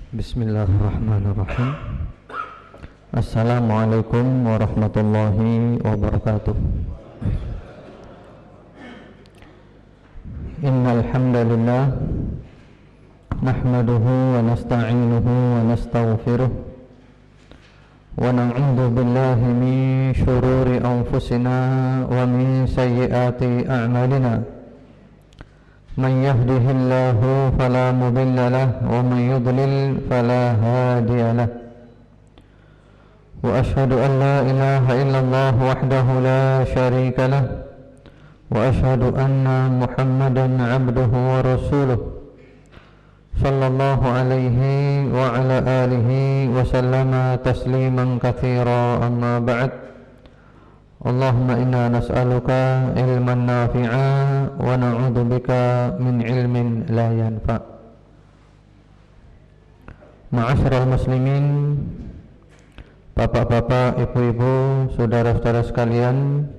Bismillahirrahmanirrahim. Assalamualaikum warahmatullahi wabarakatuh. Innal hamdalillah nahmaduhu wa nasta'inuhu wa nastaghfiruh wa na'udzu billahi min shururi anfusina wa min sayyiati a'malina. Man yahdihillahu fala mudilla lahu wa man yudlil fala hadiya lahu. Wa ashhadu an la ilaha illallah wahdahu la syarika lahu wa ashhadu anna Muhammadan 'abduhu wa rasuluh sallallahu alaihi wa ala alihi wa sallama tasliman katsira, amma ba'd. Allahumma inna nas'aluka ilman nafi'a wa na'udzubika min ilmin la yanfa'. Ma'asyiral muslimin, bapak-bapak, ibu-ibu, saudara-saudara sekalian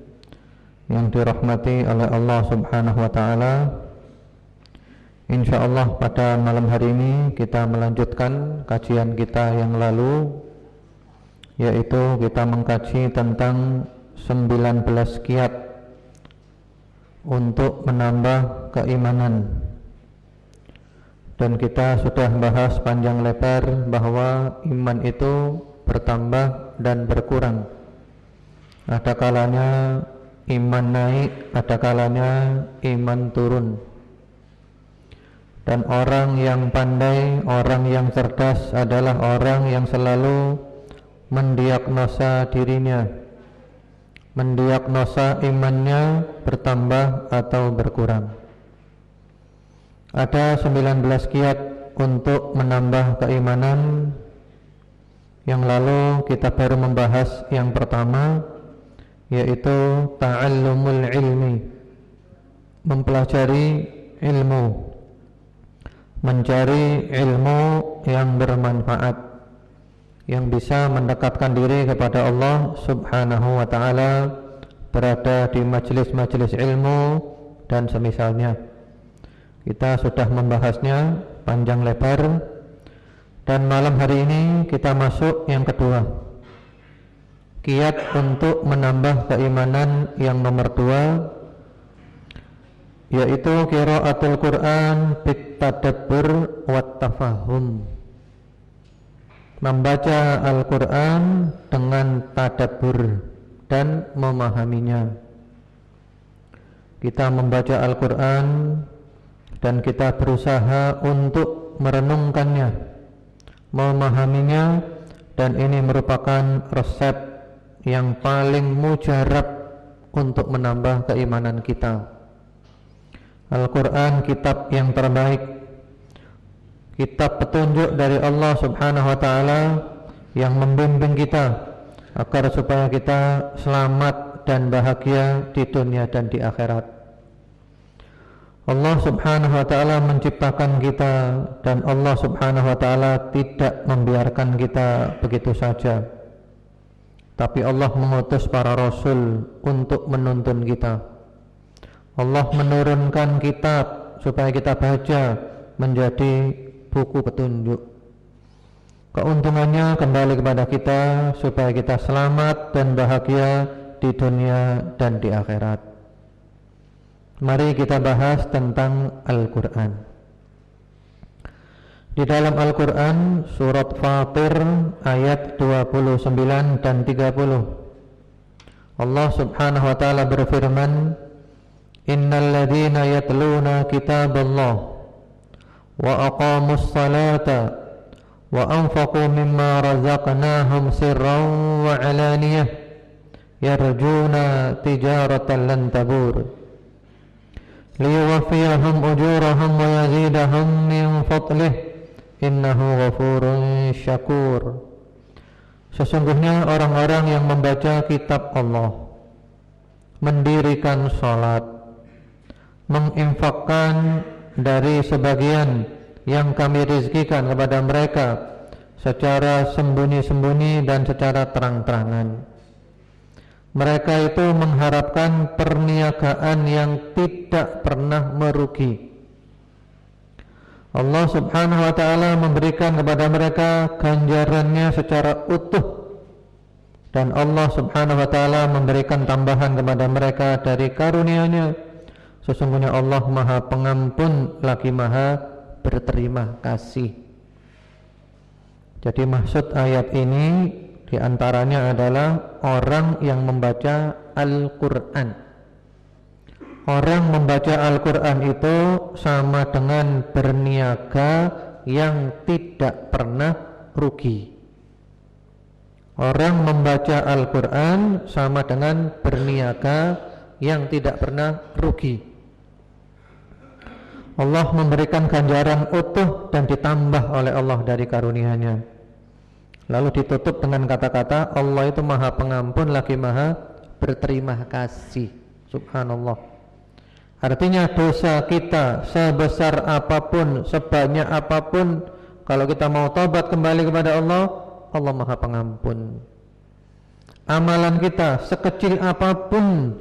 yang dirahmati oleh Allah Subhanahu wa taala. Insyaallah pada malam hari ini kita melanjutkan kajian kita yang lalu, yaitu kita mengkaji tentang 19 kiat untuk menambah keimanan. Dan kita sudah bahas panjang lebar bahwa iman itu bertambah dan berkurang. Ada kalanya iman naik, ada kalanya iman turun. Dan orang yang pandai, orang yang cerdas adalah orang yang selalu mendiagnosa dirinya, mendiagnosa imannya bertambah atau berkurang. Ada 19 kiat untuk menambah keimanan. Yang lalu kita baru membahas yang pertama, yaitu ta'allumul ilmi, mempelajari ilmu, mencari ilmu yang bermanfaat, yang bisa mendekatkan diri kepada Allah Subhanahu wa ta'ala, berada di majelis-majelis ilmu dan semisalnya. Kita sudah membahasnya panjang lebar, dan malam hari ini kita masuk yang kedua, kiat untuk menambah keimanan yang nomor 2, yaitu qiraatul Quran bit tadabbur wat tafahum, membaca Al-Quran dengan tadabbur dan memahaminya. Kita membaca Al-Quran dan kita berusaha untuk merenungkannya, memahaminya, dan ini merupakan resep yang paling mujarab untuk menambah keimanan kita. Al-Quran kitab yang terbaik, kitab petunjuk dari Allah Subhanahu wa ta'ala yang membimbing kita agar supaya kita selamat dan bahagia di dunia dan di akhirat. Allah Subhanahu wa ta'ala menciptakan kita, dan Allah Subhanahu wa ta'ala tidak membiarkan kita begitu saja, tapi Allah mengutus para rasul untuk menuntun kita. Allah menurunkan kitab supaya kita baca menjadi buku petunjuk. Keuntungannya kembali kepada kita supaya kita selamat dan bahagia di dunia dan di akhirat. Mari kita bahas tentang Al-Quran. Di dalam Al-Quran surat Fatir ayat 29 dan 30, Allah Subhanahu wa ta'ala berfirman, innal ladzina yatluna kitaballah wa aqamus salata wa anfaqu mimma razaqnahum sirran wa alaniyah yarjuna tijaratan lan tabur liyuwaffiyahum ujurahum wa yazidahum min fadlih innahu ghafurun syakur. Sesungguhnya orang-orang yang membaca kitab Allah, mendirikan salat, menginfakkan dari sebagian yang kami rizkikan kepada mereka secara sembunyi-sembunyi dan secara terang-terangan, mereka itu mengharapkan perniagaan yang tidak pernah merugi. Allah subhanahu wa ta'ala memberikan kepada mereka ganjarannya secara utuh, dan Allah subhanahu wa ta'ala memberikan tambahan kepada mereka dari karunia-Nya. Sesungguhnya Allah maha pengampun lagi maha berterima kasih. Jadi maksud ayat ini diantaranya adalah orang yang membaca Al-Quran. Orang membaca Al-Quran itu sama dengan berniaga yang tidak pernah rugi. Orang membaca Al-Quran sama dengan berniaga yang tidak pernah rugi. Allah memberikan ganjaran utuh dan ditambah oleh Allah dari karunia-Nya. Lalu ditutup dengan kata-kata Allah itu maha pengampun lagi maha berterima kasih. Subhanallah. Artinya dosa kita sebesar apapun, sebanyak apapun, kalau kita mau taubat kembali kepada Allah, Allah maha pengampun. Amalan kita sekecil apapun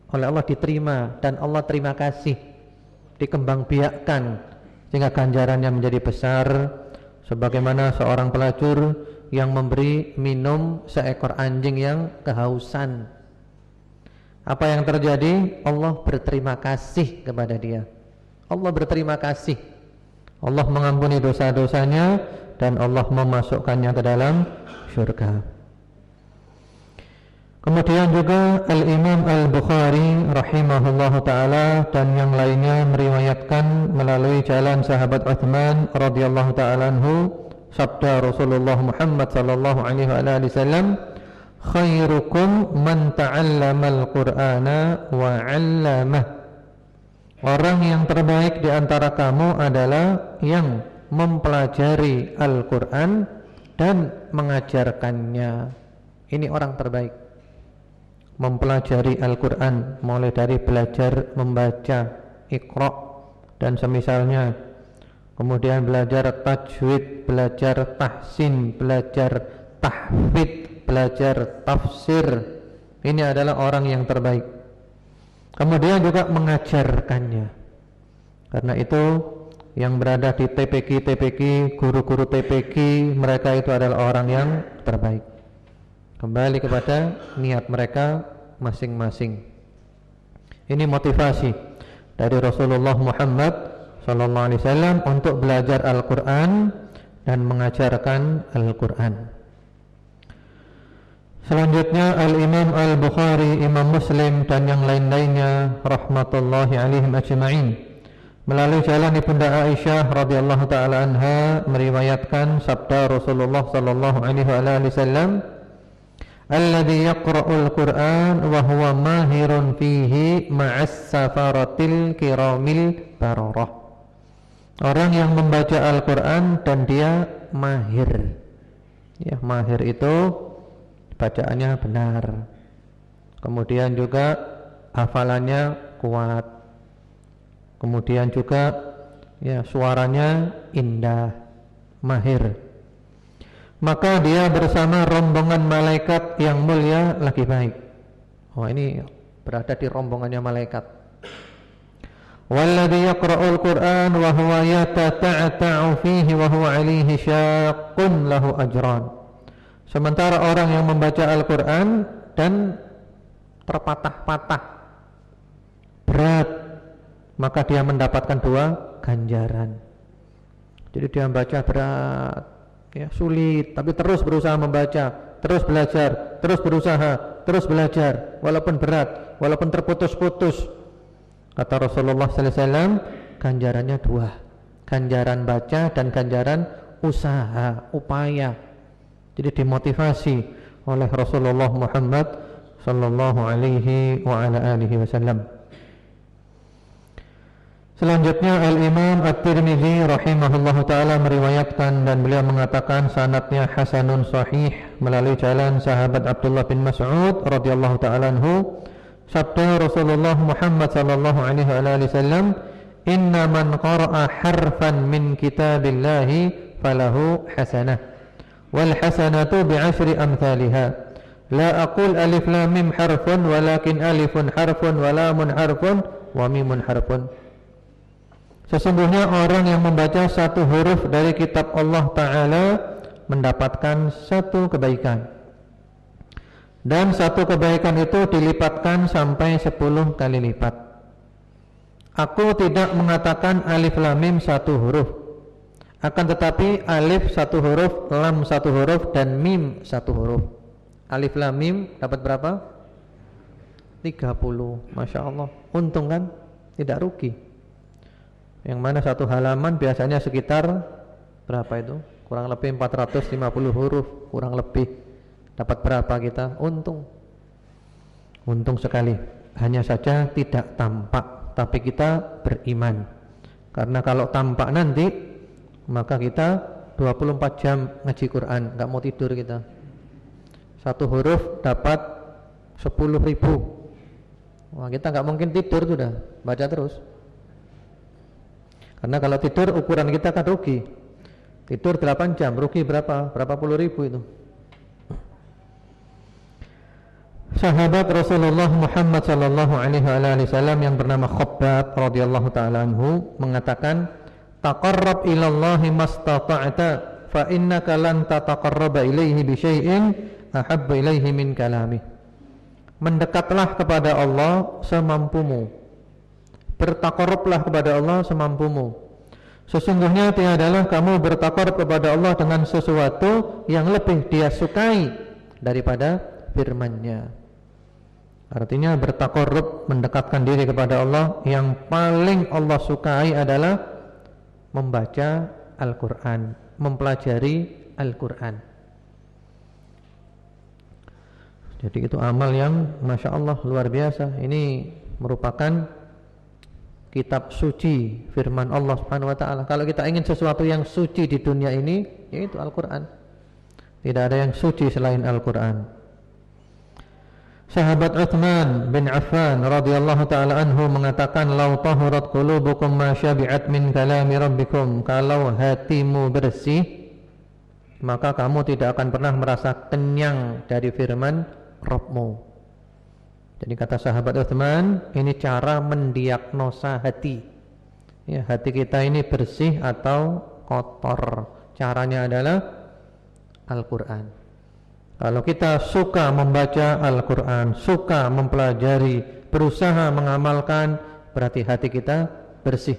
oleh Allah diterima, dan Allah terima kasih, dikembangbiakkan sehingga ganjarannya menjadi besar. Sebagaimana seorang pelacur yang memberi minum seekor anjing yang kehausan, apa yang terjadi? Allah berterima kasih kepada dia. Allah berterima kasih. Allah mengampuni dosa-dosanya dan Allah memasukkannya ke dalam syurga. Kemudian juga Al-Imam Al-Bukhari rahimahullah ta'ala dan yang lainnya meriwayatkan melalui jalan sahabat Uthman radhiyallahu ta'ala anhu, sabda Rasulullah Muhammad sallallahu alaihi wasallam, khairukum man ta'allamal qur'ana wa 'allamah. Orang yang terbaik di antara kamu adalah yang mempelajari Al-Qur'an dan mengajarkannya. Ini orang terbaik. Mempelajari Al-Qur'an mulai dari belajar membaca Iqra dan semisalnya, kemudian belajar tajwid, belajar tahsin, belajar tahfidz, belajar tafsir. Ini adalah orang yang terbaik. Kemudian juga mengajarkannya. Karena itu yang berada di TPQ, guru-guru TPQ, mereka itu adalah orang yang terbaik. Kembali kepada niat mereka masing-masing. Ini motivasi dari Rasulullah Muhammad sallallahu alaihi wasallam untuk belajar Al-Qur'an dan mengajarkan Al-Qur'an. Selanjutnya Al-Imam Al-Bukhari, Imam Muslim dan yang lain-lainnya rahmatullahi alaihim ajma'in melalui jalan Ibunda Aisyah radhiyallahu taala anha meriwayatkan sabda Rasulullah sallallahu alaihi wasallam, alladzi yaqra'ul Qur'an wa huwa mahirun fihi ma'as safaratil kiramil bararah. Orang yang membaca Al-Qur'an dan dia mahir. Ya, mahir itu bacaannya benar, kemudian juga hafalannya kuat, kemudian juga ya suaranya indah, mahir, maka dia bersama rombongan malaikat yang mulia lagi baik. Oh, ini berada di rombongannya malaikat. Walladzi yaqra'ul Qur'an wa huwa yatata'u fihi wa huwa 'alaihi syaqqun lahu ajran. Sementara orang yang membaca Al-Quran dan terpatah-patah, berat, maka dia mendapatkan 2 ganjaran. Jadi dia membaca berat, ya, sulit, tapi terus berusaha membaca, terus belajar, terus berusaha, terus belajar, walaupun berat, walaupun terputus-putus. Kata Rasulullah sallallahu alaihi wasallam, ganjarannya 2, ganjaran baca dan ganjaran usaha, upaya. Jadi dimotivasi oleh Rasulullah Muhammad sallallahu alaihi wa ala alihi wasallam. Selanjutnya Al-Imam At-Tirmidzi rahimahullahu taala meriwayatkan dan beliau mengatakan sanadnya hasanun sahih melalui jalan sahabat Abdullah bin Mas'ud radhiyallahu taala anhu, sabda Rasulullah Muhammad sallallahu alaihi wa alihi wasallam, inna man qara'a harfan min kitabillahi falahu hasanah wal hasanatu bi'ashri amthaliha. La aqul alif lam mim harfun walakin alifun harfun wa lamun harfun wa mimun harfun. Sesungguhnya orang yang membaca satu huruf dari kitab Allah Ta'ala mendapatkan satu kebaikan, dan satu kebaikan itu dilipatkan sampai 10 kali lipat. Aku tidak mengatakan alif lam mim satu huruf, akan tetapi alif satu huruf, lam satu huruf, dan mim satu huruf. Alif lam mim dapat berapa? 30. Masya Allah, untung kan? Tidak rugi. Yang mana satu halaman biasanya sekitar berapa itu? Kurang lebih 450 huruf, kurang lebih. Dapat berapa kita? Untung. Untung sekali. Hanya saja tidak tampak, tapi kita beriman. Karena kalau tampak nanti, maka kita 24 jam ngaji Quran, gak mau tidur kita. Satu huruf dapat 10.000. Wah, kita gak mungkin tidur sudah, baca terus. Karena kalau tidur ukuran kita kan rugi. Tidur 8 jam, rugi berapa? Berapa puluh ribu itu. Sahabat Rasulullah Muhammad sallallahu alaihi wasallam yang bernama Khabbab radhiyallahu taala anhu mengatakan, "Taqarrab ila Allah mastata'ta, fa innaka lan tataqarraba ilaihi bi syai'in ahabba ilaihi min kalami." Mendekatlah kepada Allah semampumu. Bertakarrublah kepada Allah semampumu. Sesungguhnya tiadalah kamu bertakarrub kepada Allah dengan sesuatu yang lebih Dia sukai daripada firman-Nya. Artinya bertakarrub, mendekatkan diri kepada Allah, yang paling Allah sukai adalah membaca Al-Quran, mempelajari Al-Quran. Jadi itu amal yang Masya Allah luar biasa. Ini merupakan kitab suci, firman Allah Subhanahu wa taala. Kalau kita ingin sesuatu yang suci di dunia ini, yaitu Al-Qur'an. Tidak ada yang suci selain Al-Qur'an. Sahabat Uthman bin Affan radhiyallahu taala anhu mengatakan, "Lau tahurat qulubukum ma syabi'at min kalami rabbikum." Kalau hatimu bersih, maka kamu tidak akan pernah merasa kenyang dari firman Rabbmu. Jadi kata sahabat Uthman, ini cara mendiagnosa hati. Ya, hati kita ini bersih atau kotor. Caranya adalah Al-Quran. Kalau kita suka membaca Al-Quran, suka mempelajari, berusaha mengamalkan, berarti hati kita bersih.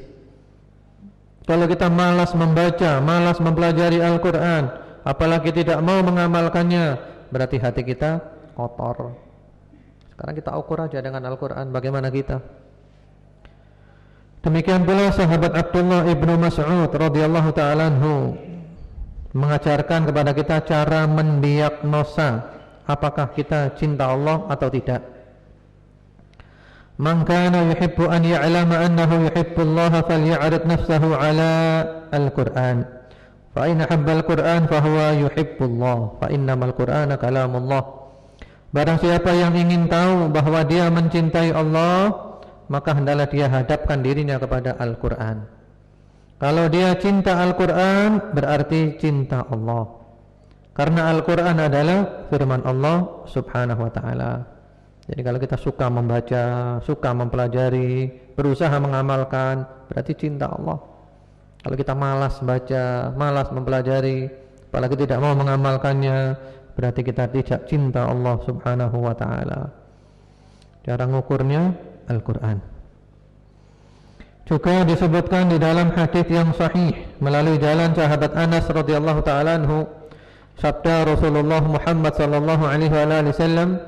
Kalau kita malas membaca, malas mempelajari Al-Quran, apalagi tidak mau mengamalkannya, berarti hati kita kotor. Sekarang kita ukur aja dengan Al-Quran bagaimana kita. Demikian pula sahabat Abdullah ibnu Mas'ud radhiyallahu ta'ala anhu mengajarkan kepada kita cara mendiagnosa apakah kita cinta Allah atau tidak. Man kana yuhibbu an ya'lama annahu yuhibbu Allah falya'rid nafsahu 'ala al-Qur'an. Fa in habba al-Qur'an fa huwa yuhibbu Allah, fa innamal Qur'ana kalamullah. Barang siapa yang ingin tahu bahwa dia mencintai Allah, maka hendaklah dia hadapkan dirinya kepada Al-Quran. Kalau dia cinta Al-Quran, berarti cinta Allah. Karena Al-Quran adalah firman Allah subhanahu wa ta'ala. Jadi kalau kita suka membaca, suka mempelajari, berusaha mengamalkan, berarti cinta Allah. Kalau kita malas baca, malas mempelajari, apalagi tidak mau mengamalkannya, berarti kita tidak cinta Allah subhanahu wa ta'ala. Cara ngukurnya Al-Quran. Juga disebutkan di dalam hadis yang sahih melalui jalan sahabat Anas radhiyallahu ta'ala anhu, sabda Rasulullah Muhammad sallallahu alaihi wasallam,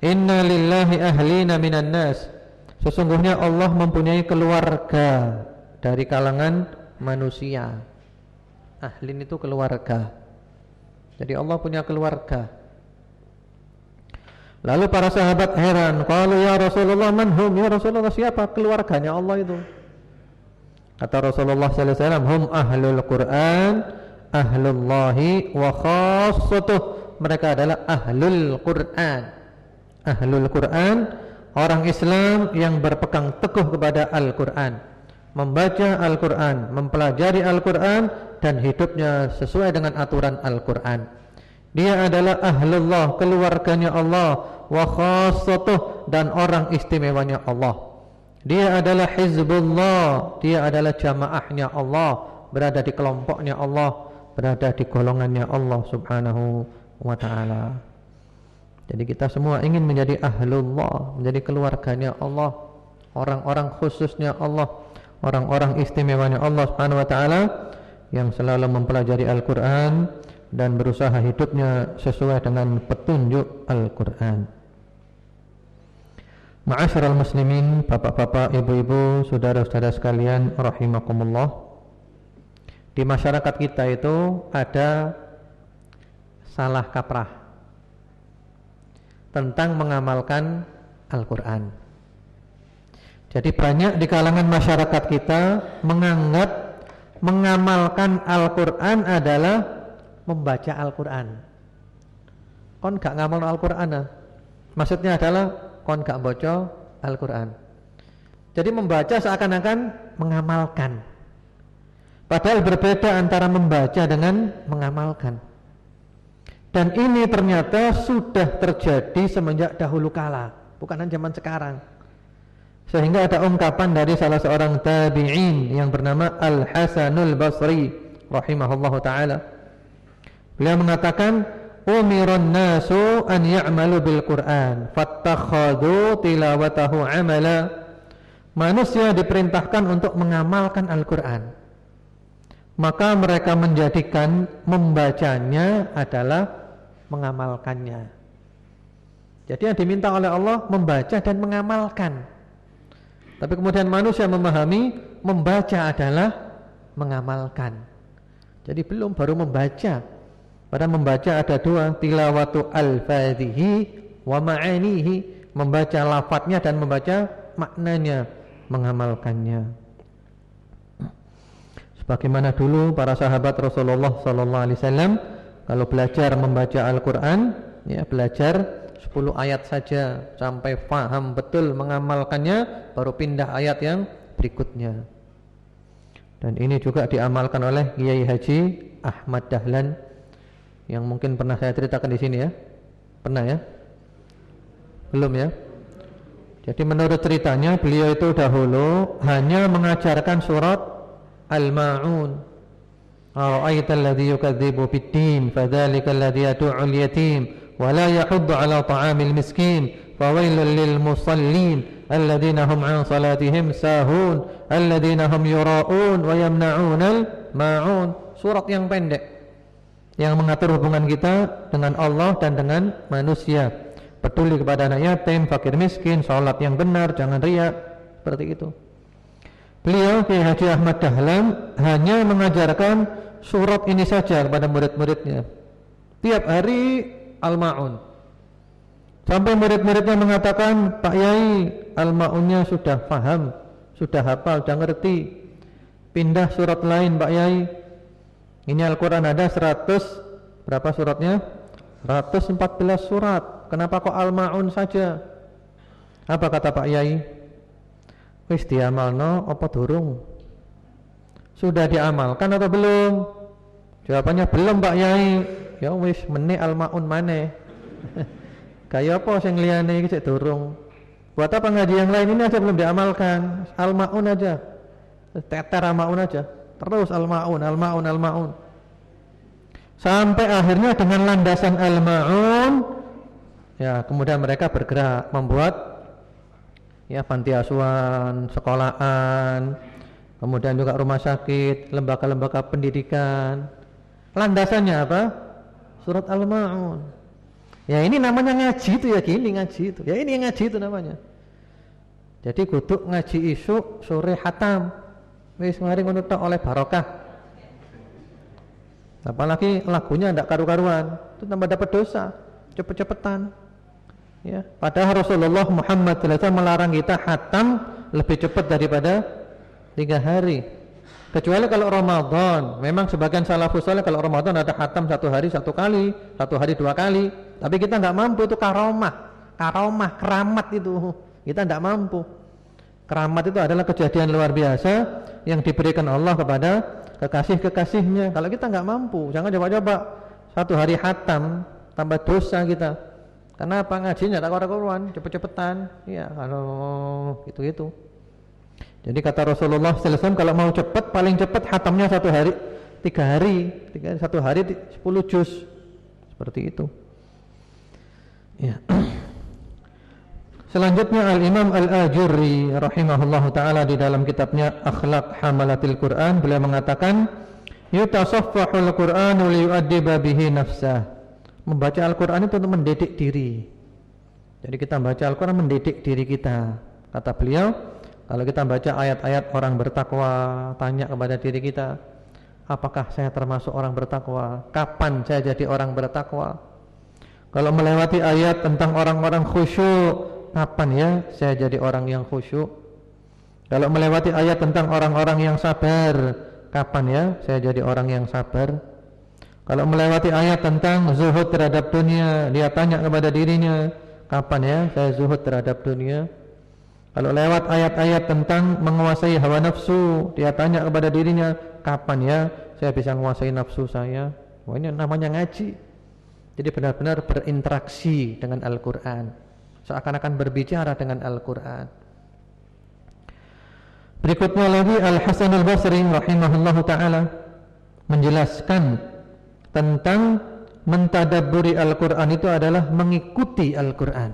"Inna lillahi ahlina minan nas." Sesungguhnya Allah mempunyai keluarga dari kalangan manusia. Ahlin itu keluarga. Jadi Allah punya keluarga. Lalu para sahabat heran, qalu ya Rasulullah man hum? Ya Rasulullah, siapa keluarganya Allah itu? Kata Rasulullah sallallahu alaihi wasallam, hum ahlul Quran, ahlullahi wa khassatuh. Mereka adalah ahlul Quran. Ahlul Quran, orang Islam yang berpegang teguh kepada Al-Quran, membaca Al-Quran, mempelajari Al-Quran, dan hidupnya sesuai dengan aturan Al-Quran. Dia adalah ahlullah, keluarganya Allah, wa khassatuh, dan orang istimewanya Allah. Dia adalah hizbullah, dia adalah jamaahnya Allah, berada di kelompoknya Allah, berada di golongannya Allah subhanahu wa ta'ala. Jadi kita semua ingin menjadi ahlullah, menjadi keluarganya Allah, orang-orang khususnya Allah, orang-orang istimewanya Allah subhanahu wa ta'ala, yang selalu mempelajari Al-Quran dan berusaha hidupnya sesuai dengan petunjuk Al-Quran. Ma'asyiral muslimin, bapak-bapak, ibu-ibu, saudara-saudara sekalian rahimakumullah. Di masyarakat kita itu ada salah kaprah tentang mengamalkan Al-Quran. Jadi banyak di kalangan masyarakat kita menganggap mengamalkan Al-Quran adalah membaca Al-Quran. Kon gak ngamal Al-Quran, maksudnya adalah kon gak baca Al-Quran. Jadi membaca seakan-akan mengamalkan. Padahal berbeda antara membaca dengan mengamalkan. Dan ini ternyata sudah terjadi semenjak dahulu kala, bukan zaman sekarang. Sehingga ada ungkapan dari salah seorang tabi'in yang bernama Al-Hasanul Basri rahimahullahu ta'ala. Beliau mengatakan, umirun nasu an ya'malu bil Qur'an fattakhadhu tilawatahu amala. Manusia diperintahkan untuk mengamalkan Al-Quran, maka mereka menjadikan membacanya adalah mengamalkannya. Jadi yang diminta oleh Allah membaca dan mengamalkan. Tapi kemudian manusia memahami membaca adalah mengamalkan. Jadi belum, baru membaca. Padahal membaca ada dua, tilawatu al-fadhihi wa ma'anihi, membaca lafadznya dan membaca maknanya, mengamalkannya. Sebagaimana dulu para sahabat Rasulullah sallallahu alaihi wasallam kalau belajar membaca Al-Qur'an, ya belajar 10 ayat saja sampai faham betul mengamalkannya, baru pindah ayat yang berikutnya. Dan ini juga diamalkan oleh Kiai Haji Ahmad Dahlan yang mungkin pernah saya ceritakan di sini ya. Pernah ya? Belum ya? Jadi menurut ceritanya beliau itu dahulu hanya mengajarkan surat Al-Ma'un. Ara'aita alladhi yukadzibu bid-din fadzalika alladhi yad'u'ul yatim wa la yahuddu 'ala ta'amil miskin fawailul lil musallin alladhina hum 'an salatihim sahun alladhina hum yura'un wa yamna'unal ma'un. Surat yang pendek yang mengatur hubungan kita dengan Allah dan dengan manusia, peduli kepada anak yatim, fakir miskin, sholat yang benar, jangan riya, seperti itu. Beliau Kiai Haji Ahmad Dahlan hanya mengajarkan surat ini saja kepada murid-muridnya tiap hari Al-Ma'un, sampai murid-muridnya mengatakan, Pak Yai, Al-Ma'unnya sudah paham, sudah hafal, sudah ngerti, pindah surat lain Pak Yai. Ini Al-Quran ada 100 berapa suratnya? 114 surat. Kenapa kok Al-Ma'un saja? Apa kata Pak Yai? Wis diamalno apa durung? Sudah diamalkan atau belum? Jawabannya belum Pak Yai. Ya wis meneh Al-Ma'un maneh. Kaya apa sing liyane iki sik durung. Buat apa ngaji yang lain ini aja belum diamalkan? Al-Ma'un aja. Teter Al-Ma'un aja. Terus Al-Ma'un, Al-Ma'un, Al-Ma'un, sampai akhirnya dengan landasan Al-Ma'un, ya kemudian mereka bergerak membuat ya panti asuhan, sekolahan, kemudian juga rumah sakit, lembaga-lembaga pendidikan. Landasannya apa? Surat Al-Ma'un. Ya ini namanya ngaji itu ya, gini ngaji itu. Ya ini ngaji itu namanya. Jadi kudu ngaji isu sore hatam. Wis mari ngono tok oleh barokah. Apalagi lagunya ndak karu-karuan, itu tambah dapat dosa, cepet-cepetan. Ya, padahal Rasulullah Muhammad SAW melarang kita hatam lebih cepat daripada 3 hari. Kecuali kalau Ramadan, memang sebagian salafus saleh kalau Ramadan ada hatam 1 hari 1 kali, 1 hari 2 kali. Tapi kita nggak mampu, itu keramat itu. Kita nggak mampu. Keramat itu adalah kejadian luar biasa yang diberikan Allah kepada kekasih-kekasihnya. Kalau kita nggak mampu, jangan coba-coba 1 hari hatam, tambah dosa kita. Karena apa? Ngajinya tak karu-karuan, cepet-cepetan. Iya, kalau gitu-gitu. Jadi kata Rasulullah sallallahu alaihi wasallam, kalau mau cepat, paling cepat hatamnya 1 hari, 3 hari, 1 hari 10 juz. Seperti itu. Ya. Selanjutnya Al-Imam Al-Ajurri rahimahullahu taala di dalam kitabnya Akhlaq Hamalatil Quran, beliau mengatakan, yutasaffahul Qur'anu liyu'addiba bihi nafsah. Membaca Al-Qur'an itu untuk mendidik diri. Jadi kita baca Al-Qur'an mendidik diri kita. Kata beliau, kalau kita baca ayat-ayat orang bertakwa, tanya kepada diri kita, apakah saya termasuk orang bertakwa? Kapan saya jadi orang bertakwa? Kalau melewati ayat tentang orang-orang khusyuk, kapan ya saya jadi orang yang khusyuk? Kalau melewati ayat tentang orang-orang yang sabar, kapan ya saya jadi orang yang sabar? Kalau melewati ayat tentang zuhud terhadap dunia, dia tanya kepada dirinya, kapan ya saya zuhud terhadap dunia? Kalau lewat ayat-ayat tentang menguasai hawa nafsu, dia tanya kepada dirinya, kapan ya saya bisa menguasai nafsu saya? Wah, ini namanya ngaji. Jadi benar-benar berinteraksi dengan Al-Quran, seakan-akan berbicara dengan Al-Quran. Berikutnya lagi Al-Hasan Al-Basri rahimahullahu ta'ala menjelaskan tentang mentadabburi Al-Quran itu adalah mengikuti Al-Quran,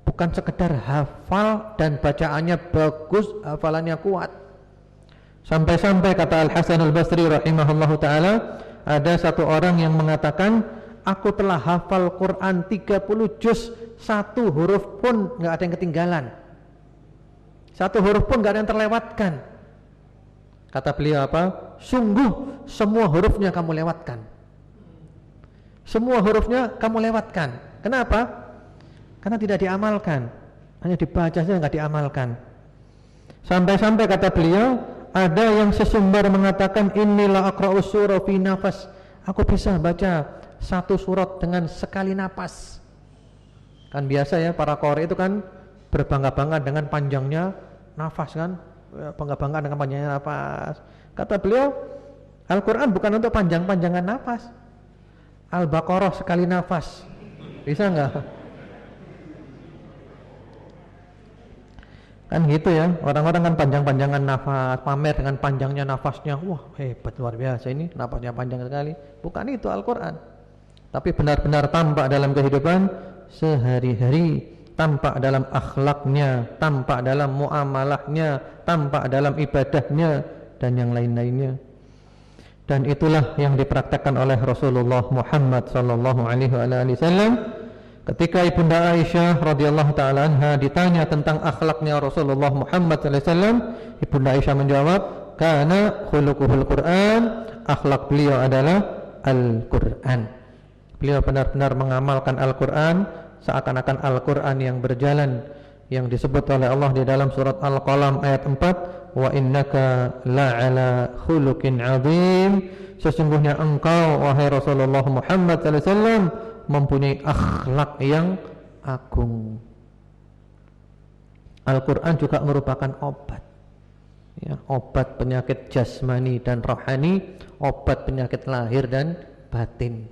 bukan sekedar hafal dan bacaannya bagus, hafalannya kuat. Sampai-sampai kata Al-Hasan Al-Basri rahimahullahu ta'ala, ada satu orang yang mengatakan, aku telah hafal Quran 30 juz, 1 huruf pun gak ada yang ketinggalan, 1 huruf pun gak ada yang terlewatkan. Kata beliau apa? Sungguh semua hurufnya kamu lewatkan. Semua hurufnya kamu lewatkan. Kenapa? Karena tidak diamalkan, hanya dibaca saja gak diamalkan. Sampai-sampai kata beliau, ada yang sesumbar mengatakan, inilah aqra'us surah fi nafas. Aku bisa baca 1 surat dengan sekali napas. Kan biasa ya para qori itu kan berbangga-bangga dengan panjangnya nafas kan, bangga-bangga dengan panjangnya nafas. Kata beliau, Al-Quran bukan untuk panjang-panjangan nafas. Al-Baqarah sekali nafas bisa enggak? Kan gitu ya, orang-orang kan panjang-panjangan nafas, pamer dengan panjangnya nafasnya. Wah hebat, luar biasa ini, nafasnya panjang sekali. Bukan itu Al-Quran, tapi benar-benar tampak dalam kehidupan sehari-hari, tampak dalam akhlaknya, tampak dalam muamalahnya, tampak dalam ibadahnya, dan yang lain-lainnya. Dan itulah yang dipraktekkan oleh Rasulullah Muhammad sallallahu alaihi wasallam. Ketika Ibunda Aisyah radhiyallahu taala anha ditanya tentang akhlaknya Rasulullah Muhammad sallallahu alaihi wasallam, Ibunda Aisyah menjawab, "Kana khuluquhul Qur'an." Akhlak beliau adalah Al-Qur'an. Beliau benar-benar mengamalkan Al-Qur'an, seakan-akan Al-Qur'an yang berjalan, yang disebut oleh Allah di dalam surat Al-Qalam ayat 4, "Wa innaka la'ala khuluqin 'adzim." Sesungguhnya engkau wahai Rasulullah Muhammad sallallahu alaihi wasallam mempunyai akhlak yang agung. Al-Quran juga merupakan obat, ya, obat penyakit jasmani dan rohani, obat penyakit lahir dan batin.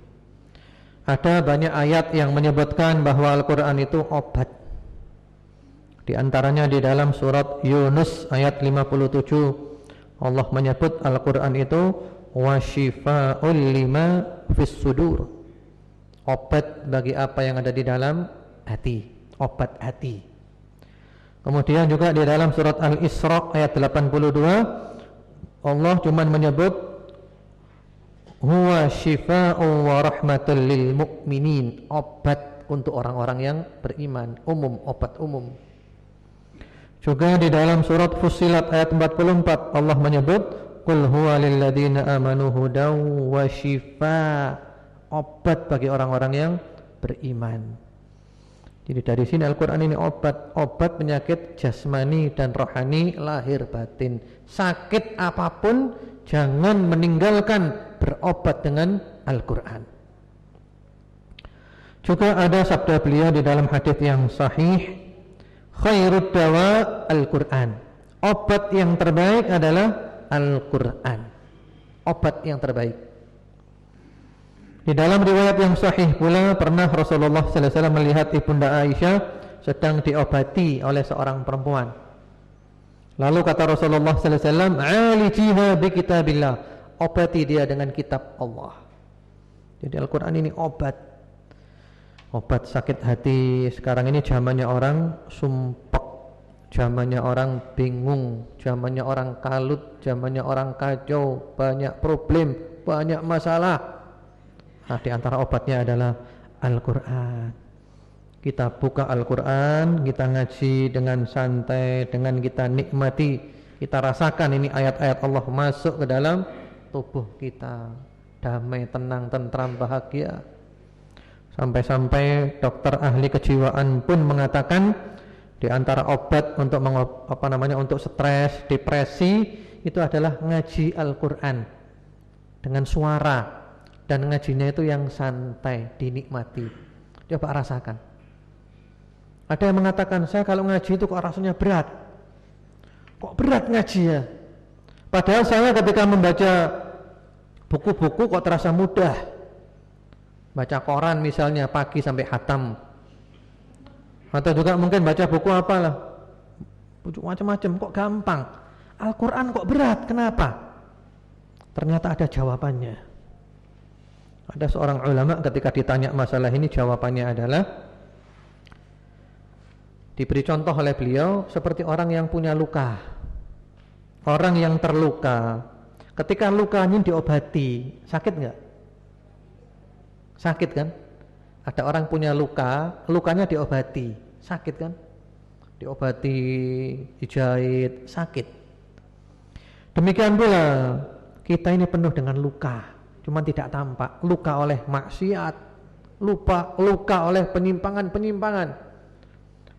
Ada banyak ayat yang menyebutkan bahwa Al-Quran itu obat. Di antaranya di dalam surat Yunus ayat 57, Allah menyebut Al-Quran itu wasyifa'ul lima fis sudur, obat bagi apa yang ada di dalam hati, obat hati. Kemudian juga di dalam surat Al-Isra ayat 82, Allah cuma menyebut huwa syifa'u wa rahmatul lil mu'minin, obat untuk orang-orang yang beriman, umum, obat umum. Juga di dalam surat Fussilat ayat 44, Allah menyebut qul huwa lil ladzina amanu hudaw wa syifaa, obat bagi orang-orang yang beriman. Jadi dari sini Al-Quran ini obat, obat penyakit jasmani dan rohani, lahir batin. Sakit apapun jangan meninggalkan berobat dengan Al-Quran. Juga ada sabda beliau di dalam hadis yang sahih, khairud dawa Al-Quran, obat yang terbaik adalah Al-Quran, obat yang terbaik. Di dalam riwayat yang sahih pula, pernah Rasulullah sallallahu alaihi wasallam melihat Ibunda Aisyah sedang diobati oleh seorang perempuan. Lalu kata Rasulullah sallallahu alaihi wasallam, "Alijiha bi kitabillah." Obati dia dengan kitab Allah. Jadi Al-Qur'an ini obat. Obat sakit hati. Sekarang ini zamannya orang sumpek, zamannya orang bingung, zamannya orang kalut, zamannya orang kacau, banyak problem, banyak masalah. Nah, di antara obatnya adalah Al-Qur'an. Kita buka Al-Qur'an, kita ngaji dengan santai, dengan kita nikmati, kita rasakan ini ayat-ayat Allah masuk ke dalam tubuh kita, damai, tenang, tentram, bahagia. Sampai-sampai dokter ahli kejiwaan pun mengatakan di antara obat untuk untuk stres, depresi itu adalah ngaji Al-Qur'an dengan suara, dan ngajinya itu yang santai, dinikmati. Coba rasakan. Ada yang mengatakan, saya kalau ngaji itu kok rasanya berat. Kok berat ngaji ya? Padahal saya ketika membaca buku-buku kok terasa mudah. Baca koran misalnya pagi sampai khatam. Atau juga mungkin baca buku apalah, buku macam-macam, kok gampang. Al-Quran kok berat, kenapa? Ternyata ada jawabannya. Ada seorang ulama ketika ditanya masalah ini, jawabannya adalah, diberi contoh oleh beliau seperti orang yang punya luka. Orang yang terluka, ketika lukanya diobati, sakit enggak? Sakit kan? Ada orang punya luka, lukanya diobati, sakit kan? Diobati, dijahit, sakit. Demikian pula kita ini penuh dengan luka, cuma tidak tampak. Luka oleh maksiat, luka oleh penyimpangan-penyimpangan.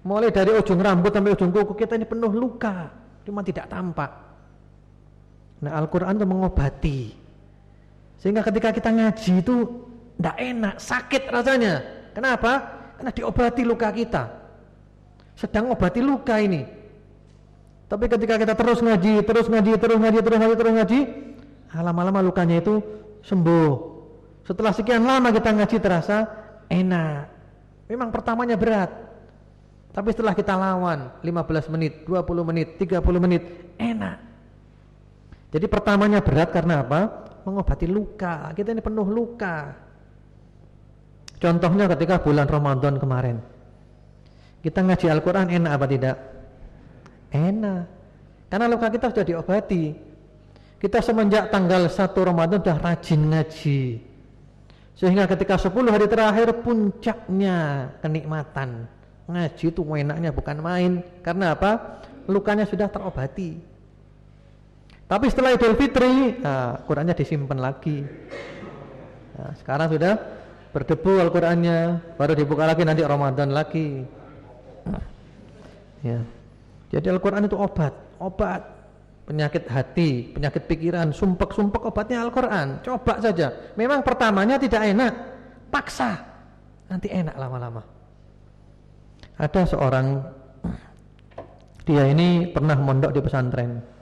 Mulai dari ujung rambut sampai ujung kuku kita ini penuh luka, cuma tidak tampak. Nah, Al-Quran itu mengobati. Sehingga ketika kita ngaji itu tidak enak, sakit rasanya. Kenapa? Karena diobati luka kita. Sedang obati luka ini. Tapi ketika kita terus ngaji, lama-lama lukanya itu sembuh. Setelah sekian lama kita ngaji terasa enak. Memang pertamanya berat, tapi setelah kita lawan 15 menit, 20 menit, 30 menit, enak. Jadi pertamanya berat karena apa? Mengobati luka. Kita ini penuh luka. Contohnya ketika bulan Ramadan kemarin, kita ngaji Al-Quran enak apa tidak? Enak. Karena luka kita sudah diobati. Kita semenjak tanggal 1 Ramadan sudah rajin ngaji. Sehingga ketika 10 hari terakhir puncaknya kenikmatan. Ngaji itu enaknya bukan main. Karena apa? Lukanya sudah terobati. Tapi setelah Idul Fitri, Qurannya disimpan lagi. Nah, sekarang sudah berdebu Al-Qurannya, baru dibuka lagi nanti Ramadan lagi. Ya. Jadi Al-Quran itu obat penyakit hati, penyakit pikiran, sumpek obatnya Al-Quran. Coba saja. Memang pertamanya tidak enak, paksa, nanti enak lama-lama. Ada seorang, dia ini pernah mondok di pesantren.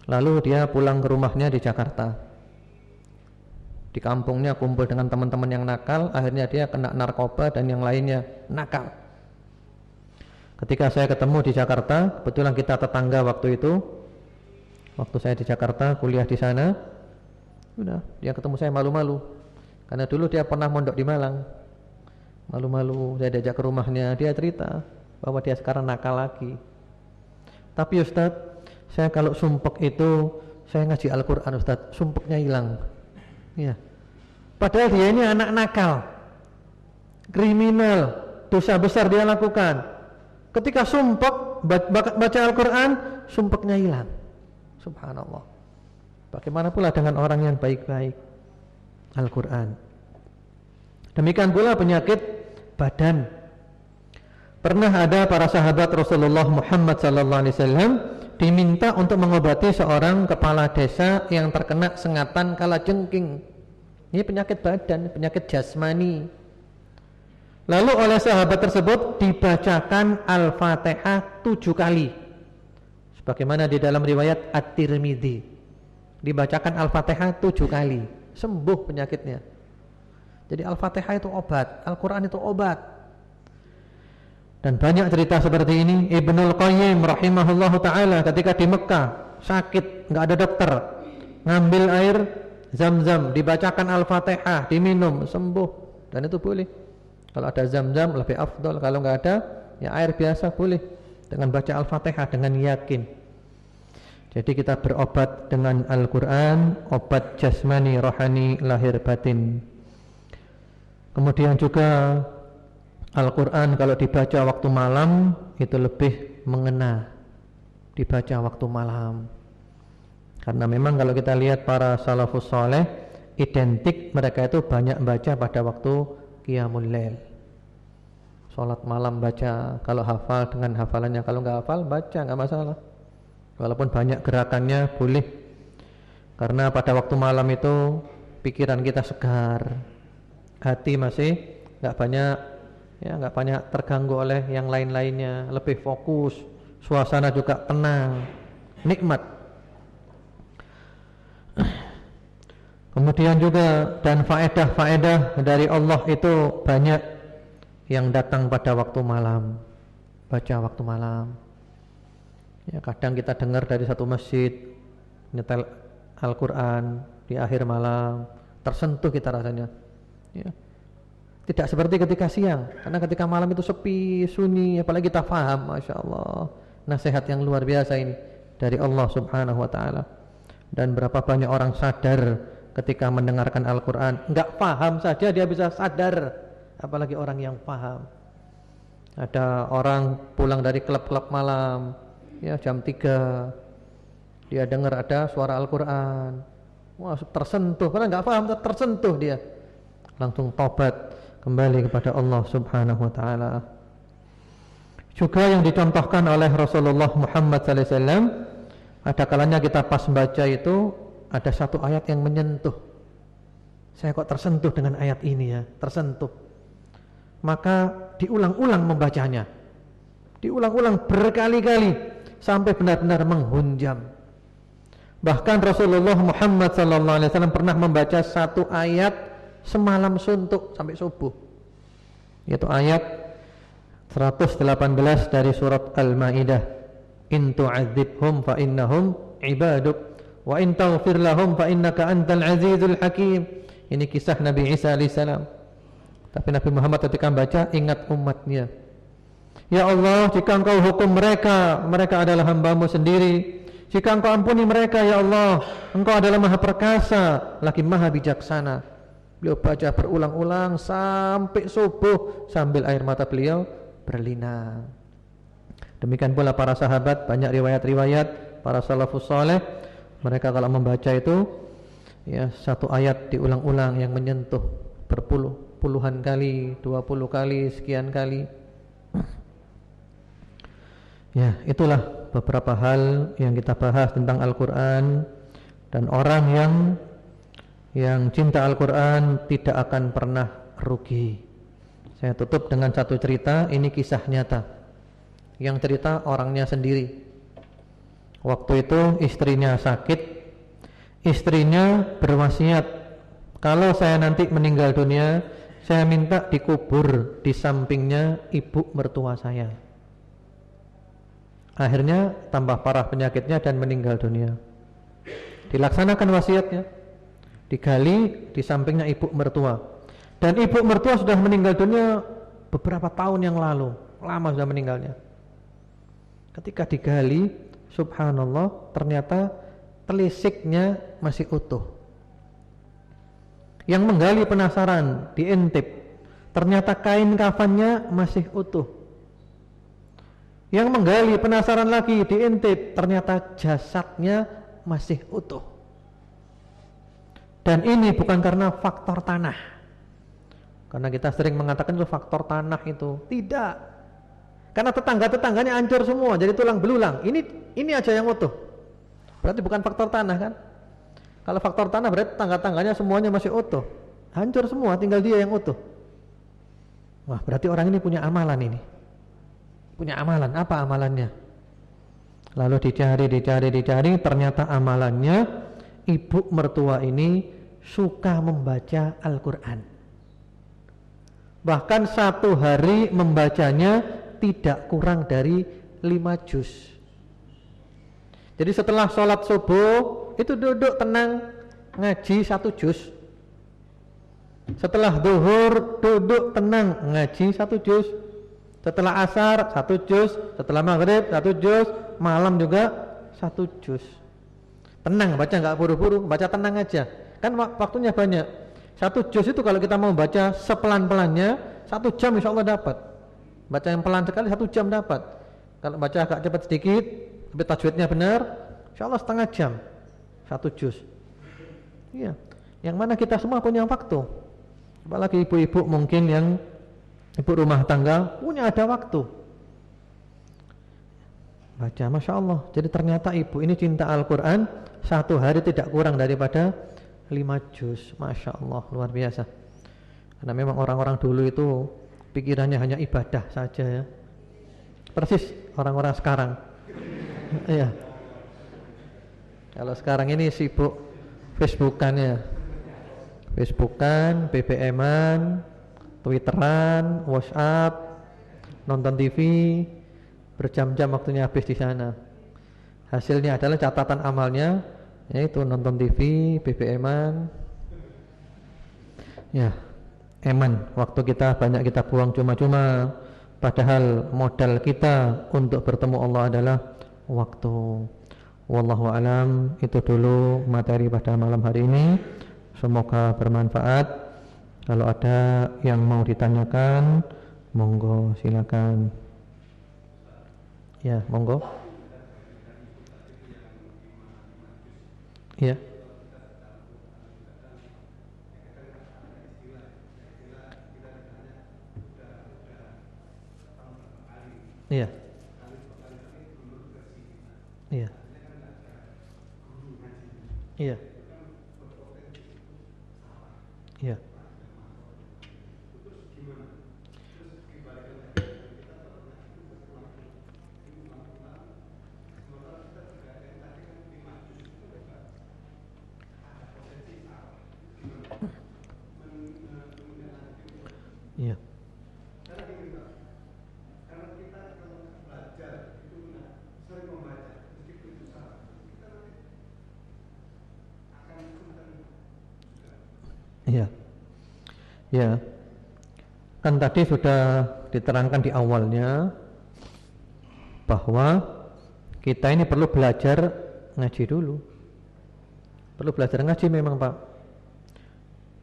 Lalu dia pulang ke rumahnya di Jakarta. Di kampungnya kumpul dengan teman-teman yang nakal, akhirnya dia kena narkoba dan yang lainnya nakal. Ketika saya ketemu di Jakarta, kebetulan kita tetangga waktu itu. Waktu saya di Jakarta, kuliah di sana, udah, dia ketemu saya malu-malu. Karena dulu dia pernah mondok di Malang. Malu-malu, saya diajak ke rumahnya, dia cerita bahwa dia sekarang nakal lagi. Tapi Ustadz, saya kalau sumpek itu, saya ngaji Al-Quran Ustadz, sumpeknya hilang. Ya. Padahal dia ini anak nakal, kriminal, dosa besar dia lakukan. Ketika sumpek, baca Al-Quran, sumpeknya hilang. Subhanallah. Bagaimana pula dengan orang yang baik-baik? Al-Quran. Demikian pula penyakit badan. Pernah ada para sahabat Rasulullah Muhammad SAW diminta untuk mengobati seorang kepala desa yang terkena sengatan kalajengking. Ini penyakit badan, penyakit jasmani. Lalu oleh sahabat tersebut dibacakan Al-Fatihah 7 kali. Sebagaimana di dalam riwayat At-Tirmidzi. Dibacakan Al-Fatihah 7 kali, sembuh penyakitnya. Jadi Al-Fatihah itu obat, Al-Quran itu obat. Dan banyak cerita seperti ini. Ibnul Qayyim rahimahullahu ta'ala ketika di Mekah sakit, nggak ada dokter, ngambil air Zam-zam, dibacakan Al-Fatihah, diminum, sembuh. Dan itu boleh. Kalau ada Zam-zam lebih afdol. Kalau nggak ada, ya air biasa boleh. Dengan baca Al-Fatihah dengan yakin. Jadi kita berobat dengan Al-Quran, obat jasmani, rohani, lahir batin. Kemudian juga Al-Quran kalau dibaca waktu malam itu lebih mengena, dibaca waktu malam. Karena memang kalau kita lihat para salafus saleh, identik mereka itu banyak baca pada waktu qiyamul lail. Salat malam baca, kalau hafal dengan hafalannya, kalau nggak hafal baca nggak masalah. Walaupun banyak gerakannya boleh. Karena pada waktu malam itu pikiran kita segar, hati masih nggak banyak terganggu oleh yang lain-lainnya, lebih fokus, suasana juga tenang, nikmat. Kemudian juga dan faedah-faedah dari Allah itu banyak yang datang pada waktu malam, baca waktu malam. Ya, kadang kita dengar dari satu masjid nyetel Al-Quran di akhir malam, tersentuh kita rasanya. Ya. Tidak seperti ketika siang, karena ketika malam itu sepi, sunyi, apalagi kita faham, Masya Allah, nasihat yang luar biasa ini dari Allah Subhanahu Wa Taala. Dan berapa banyak orang sadar ketika mendengarkan Al-Quran, enggak paham saja dia bisa sadar, apalagi orang yang paham. Ada orang pulang dari klub-klub malam, ya jam 3, dia dengar ada suara Al-Quran, wah tersentuh, karena enggak paham, tersentuh dia, langsung tobat kembali kepada Allah Subhanahu Wa Taala. Juga yang dicontohkan oleh Rasulullah Muhammad SAW, ada kalanya kita pas baca itu ada satu ayat yang menyentuh. Saya kok tersentuh dengan ayat ini ya, tersentuh. Maka diulang-ulang membacanya, diulang-ulang berkali-kali sampai benar-benar menghunjam. Bahkan Rasulullah Muhammad SAW pernah membaca satu ayat semalam suntuk sampai subuh, yaitu ayat 118 dari surat Al-Maidah. In tu'adzibhum fa innahum ibaduk wa in taghfir lahum fa innaka antal azizul hakim. Ini kisah Nabi Isa alaihissalam. Tapi Nabi Muhammad ketika membaca ingat umatnya. Ya Allah, jika engkau hukum mereka, mereka adalah hambamu sendiri. Jika engkau ampuni mereka, ya Allah, engkau adalah maha perkasa lagi maha bijaksana. Beliau baca berulang-ulang sampai subuh sambil air mata beliau berlinang. Demikian pula para sahabat, banyak riwayat-riwayat para salafus saleh, mereka kalau membaca itu ya satu ayat diulang-ulang yang menyentuh berpuluhan kali, 20 kali, sekian kali. Ya, itulah beberapa hal yang kita bahas tentang Al-Quran. Dan orang yang cinta Al-Quran tidak akan pernah rugi. Saya tutup dengan satu cerita, ini kisah nyata. Yang cerita orangnya sendiri. Waktu itu istrinya sakit, istrinya berwasiat, kalau saya nanti meninggal dunia, saya minta dikubur di sampingnya ibu mertua saya. Akhirnya tambah parah penyakitnya dan meninggal dunia. Dilaksanakan wasiatnya, digali di sampingnya ibu mertua. Dan ibu mertua sudah meninggal dunia beberapa tahun yang lalu, lama sudah meninggalnya. Ketika digali, subhanallah, ternyata telisiknya masih utuh. Yang menggali penasaran, diintip, ternyata kain kafannya masih utuh. Yang menggali penasaran lagi, diintip, ternyata jasadnya masih utuh. Dan ini bukan karena faktor tanah, karena kita sering mengatakan itu faktor tanah itu. Tidak. Karena tetangga-tetangganya hancur semua, jadi tulang belulang. Ini aja yang utuh. Berarti bukan faktor tanah kan? Kalau faktor tanah berarti tetangga-tetangganya semuanya masih utuh. Hancur semua, tinggal dia yang utuh. Wah, berarti orang ini punya amalan ini. Punya amalan, apa amalannya? Lalu dicari, ternyata amalannya ibu mertua ini suka membaca Al-Quran. Bahkan satu hari membacanya tidak kurang dari 5 juz. Jadi setelah sholat subuh itu duduk tenang ngaji 1 juz. Setelah zuhur duduk tenang ngaji 1 juz. Setelah asar 1 juz. Setelah maghrib 1 juz. Malam juga 1 juz. Tenang baca, nggak buru-buru, baca tenang aja. Kan waktunya banyak. 1 juz itu kalau kita mau baca sepelan-pelannya 1 jam insya Allah dapat. Baca yang pelan sekali 1 jam dapat. Kalau baca agak cepat sedikit tapi tajwidnya benar, insya Allah setengah jam 1 juz. Iya. Yang mana kita semua punya waktu. Apalagi ibu-ibu mungkin yang ibu rumah tangga punya ada waktu. Baca, Masya Allah. Jadi ternyata ibu ini cinta Al-Quran, 1 hari tidak kurang daripada 5 juz. Masya Allah, luar biasa. Karena memang orang-orang dulu itu pikirannya hanya ibadah saja ya. Persis orang-orang sekarang. Iya. Kalau sekarang ini sibuk Facebookan ya. Facebookan, BBM-an, Twitteran, WhatsApp, nonton TV, berjam-jam waktunya habis di sana. Hasilnya adalah catatan amalnya yaitu nonton TV, BBM-an. Ya, eman, waktu kita banyak kita buang cuma-cuma. Padahal modal kita untuk bertemu Allah adalah waktu. Wallahu alam. Itu dulu materi pada malam hari ini. Semoga bermanfaat. Kalau ada yang mau ditanyakan, monggo silakan. Ya, monggo. Ya. Iya. Iya. Iya. Iya. Iya. Iya. Ya. Kan tadi sudah diterangkan di awalnya bahwa kita ini perlu belajar ngaji dulu. Perlu belajar ngaji memang, Pak.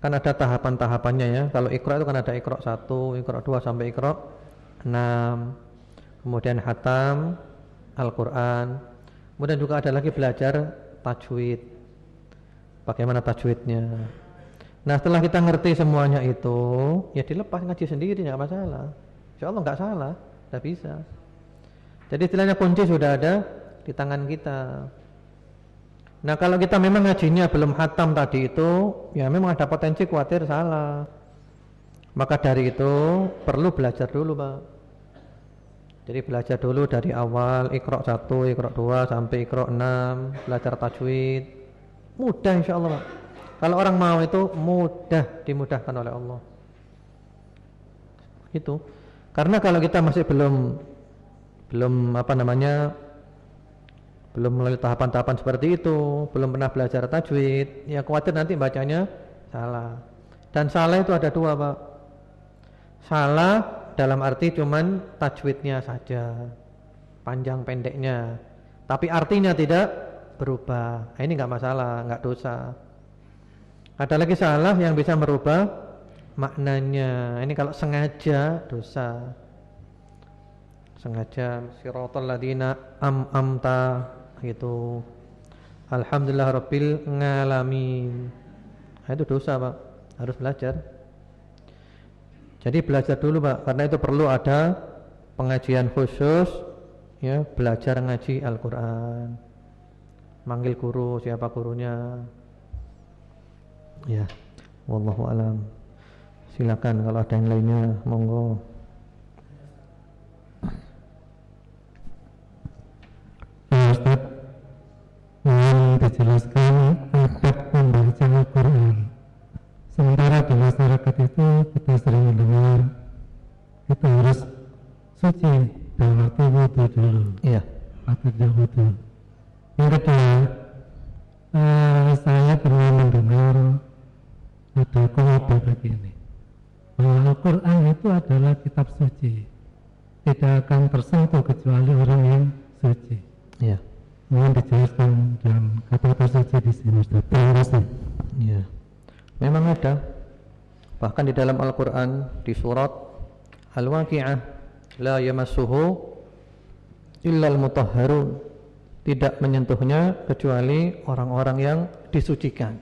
Kan ada tahapan-tahapannya ya. Kalau Iqra itu kan ada Iqra 1, Iqra 2 sampai Iqra 6. Kemudian khatam Al-Qur'an. Kemudian juga ada lagi belajar tajwid. Bagaimana tajwidnya. Nah, setelah kita ngerti semuanya itu, ya dilepas ngaji sendiri, enggak masalah. Insyaallah enggak salah, enggak bisa. Jadi istilahnya kunci sudah ada di tangan kita. Nah, kalau kita memang ngajinya belum khatam tadi itu, ya memang ada potensi khawatir salah. Maka dari itu perlu belajar dulu, Pak. Jadi belajar dulu dari awal Iqra 1, Iqra 2 sampai Iqra 6, belajar tajwid. Mudah insyaallah, Pak. Kalau orang mau itu mudah, dimudahkan oleh Allah. Itu. Karena kalau kita masih belum belum melalui tahapan-tahapan seperti itu, belum pernah belajar tajwid, ya khawatir nanti bacanya salah. Dan salah itu ada 2, Pak. Salah dalam arti cuman tajwidnya saja, panjang pendeknya, tapi artinya tidak berubah. Nah, ini enggak masalah, enggak dosa. Ada lagi salah yang bisa merubah maknanya. Ini kalau sengaja dosa. Sengaja siratal ladzina amta gitu. Alhamdulillah rabbil ngalamin. Nah, itu dosa, Pak. Harus belajar. Jadi belajar dulu, Pak, karena itu perlu ada pengajian khusus ya, belajar ngaji Al-Qur'an. Manggil guru, siapa gurunya. Ya, wallahu alam. Silakan kalau ada yang lainnya, monggo. Ustaz, mohon dijelaskan adab membaca Al-Quran. Sementara di masyarakat itu kita sering mendengar kita harus suci dalam arti wudhu dulu Iya. atau tidak wudhu. Yang kedua, saya pernah mendengar ada komentar begini, bahwa Al-Quran itu adalah kitab suci, tidak akan tersentuh kecuali orang yang suci. Iya. Mohon dijelaskan dalam kata-kata suci di sini, Ustaz. Terima kasih. Iya. Memang ada. Bahkan di dalam Al-Quran di surat Al-Waqi'ah, la yamassuhu illal mutahharun, tidak menyentuhnya kecuali orang-orang yang disucikan.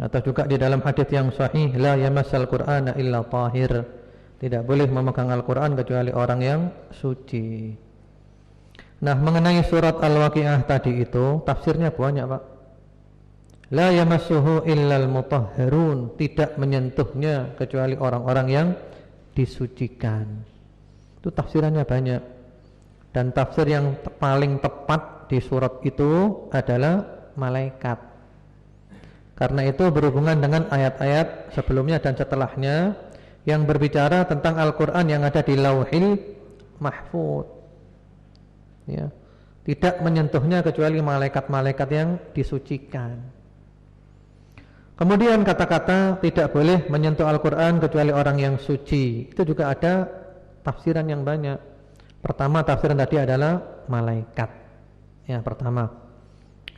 Atau juga di dalam hadis yang sahih, la yamassal Qur'ana illa tahir, tidak boleh memegang Al-Quran kecuali orang yang suci. Nah, mengenai surat Al-Waqi'ah tadi itu tafsirnya banyak, Pak. La yamassuhu illal mutahharun, tidak menyentuhnya kecuali orang-orang yang disucikan. Itu tafsirannya banyak. Dan tafsir yang paling tepat di surat itu adalah malaikat. Karena itu berhubungan dengan ayat-ayat sebelumnya dan setelahnya yang berbicara tentang Al-Quran yang ada di Lauhil Mahfuz. Ya, tidak menyentuhnya kecuali malaikat-malaikat yang disucikan. Kemudian kata-kata tidak boleh menyentuh Al-Quran kecuali orang yang suci, itu juga ada tafsiran yang banyak. Pertama, tafsiran tadi adalah malaikat. Ya, pertama.